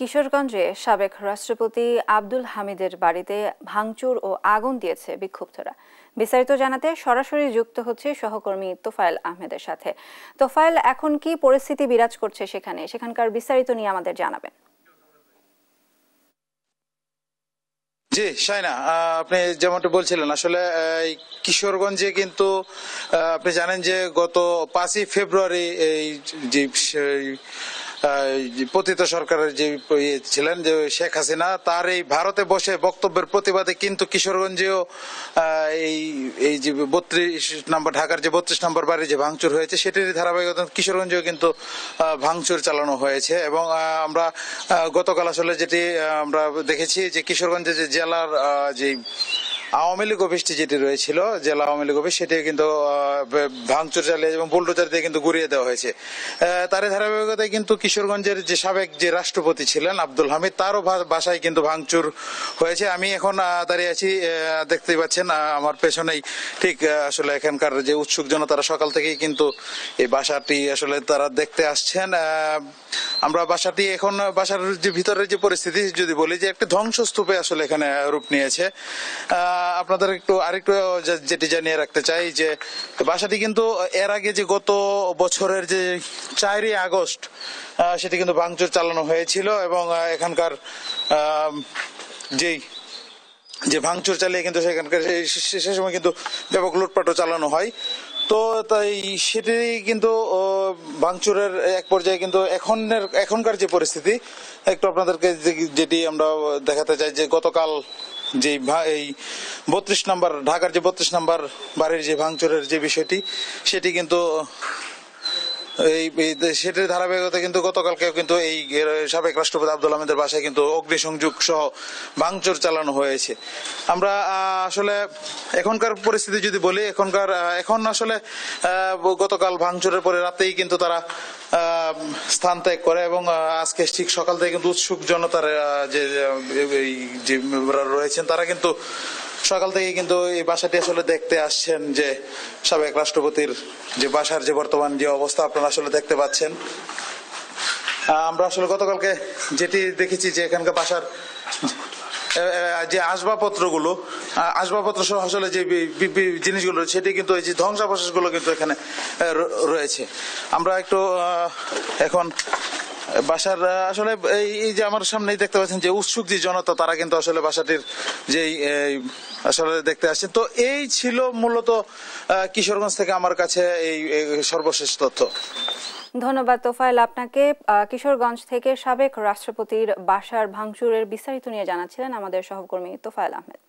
কিশোরগঞ্জে সাবেক রাষ্ট্রপতি আব্দুল হামিদের বাড়িতে ভাঙচুর ও আগুন দিয়েছে বিক্ষুব্ধরা। বিস্তারিত জানাতে সরাসরি যুক্ত হচ্ছে সহকর্মী তোফায়েল আহমেদের সাথে। তোফায়েল, এখন কি পরিস্থিতি বিরাজ করছে সেখানকার বিস্তারিত নিয়ে আমাদের জানাবেন। জি শাইনা, আপনি যেমনটা বলছিলেন, আসলে কিশোরগঞ্জে কিন্তু আপনি জানেন যে গত 5ই ফেব্রুয়ারি এই যে পতিত সরকারের যে ছিলেন যে শেখ হাসিনা, তার এই ভারতে বসে বক্তব্যের প্রতিবাদে কিন্তু কিশোরগঞ্জেও এই এই যে 32 নম্বর ঢাকার যে 32 নম্বর বাড়ি যে ভাঙচুর হয়েছে সেটির ধারাবাহিকতা কিশোরগঞ্জেও কিন্তু ভাঙচুর চালানো হয়েছে। এবং আমরা গতকাল আসলে যেটি আমরা দেখেছি যে কিশোরগঞ্জে যে জেলার যে আওয়ামী লীগ অফিসটি যেটি রয়েছিল, জেলা আওয়ামী লীগ অফিস, সেটি কিন্তু ভাঙচুর চালিয়ে এবং বুলডোজার দিয়ে কিন্তু গুড়িয়ে দেওয়া হয়েছে। তার ধারাবাহিকতায় কিন্তু কিশোরগঞ্জের যে সাবেক যে রাষ্ট্রপতি ছিলেন আব্দুল হামিদ, তারও বাসায় কিন্তু ভাঙচুর হয়েছে। আমি এখন দাঁড়িয়ে আছি, দেখতেই পাচ্ছেন আমার পেছনেই ঠিক আসলে এখানকার যে উৎসুক জনতারা সকাল থেকেই কিন্তু এই বাসাটি আসলে তারা দেখতে আসছেন। আমরা বাসাটি এখন বাসার যে ভিতরের যে পরিস্থিতি যদি বলি, যে একটা ধ্বংসস্তূপে আসলে এখানে রূপ নিয়েছে। আপনাদের আরেকটু যেটি জানিয়ে রাখতে চাই যে বাসাটি কিন্তু এর আগে যে গত বছরের যে 4ই আগস্ট সেটি কিন্তু ভাঙচুর চালানো হয়েছিল এবং এখানকার যে ভাঙচুর চালিয়ে কিন্তু সেখানকার সে সময় কিন্তু ব্যাপক লুটপাটও চালানো হয়। তো তাই সেটি কিন্তু ভাঙচুরের এক পর্যায়ে কিন্তু এখনকার যে পরিস্থিতি একটু আপনাদেরকে যেটি আমরা দেখাতে চাই, যে গতকাল যে এই 32 নম্বর ঢাকার যে 32 নম্বর বাড়ির যে ভাঙচুরের যে বিষয়টি, সেটি কিন্তু সেটির ধারাবাহিকতা কিন্তু গতকালকেও কিন্তু এই সাবেক রাষ্ট্রপতি আব্দুল হামিদের বাসায় কিন্তু অগ্নিসংযোগ সহ ভাঙচুর চালানো হয়েছে। আমরা আসলে এখনকার পরিস্থিতি যদি বলি, এখন আসলে গতকাল ভাঙচুরের পরে রাতেই কিন্তু তারা স্থান ত্যাগ করে এবং আজকে ঠিক সকাল থেকে কিন্তু উৎসুক জনতার যে রয়েছেন তারা কিন্তু সকাল থেকে কিন্তু এই বাসাটি আসলে দেখতে আসছেন, যে সাবেক রাষ্ট্রপতির যে বাসার যে বর্তমান যে অবস্থা আপনারা আসলে দেখতে পাচ্ছেন। আমরা আসলে গতকালকে যেটি দেখেছি যে এখানকার বাসার যে আসবাবপত্র সহ আসলে যে জিনিসগুলো সেটি কিন্তু এই যে ধ্বংসাবশেষগুলো কিন্তু এখানে রয়েছে। আমরা একটু এখন বাসার আসলে এই যে আমার সামনেই দেখতে পাচ্ছেন যে উৎসুক যে জনতা, তারা কিন্তু আসলে বাসাটির যেই আসলে দেখতে আসছেন। তো এই ছিল মূলত কিশোরগঞ্জ থেকে আমার কাছে এই সর্বশেষ তথ্য। ধন্যবাদ তোফায়েল আপনাকে। কিশোরগঞ্জ থেকে সাবেক রাষ্ট্রপতির বাসার ভাঙচুরের বিস্তারিত নিয়ে জানাচ্ছিলেন আমাদের সহকর্মী তোফায়েল আহমেদ।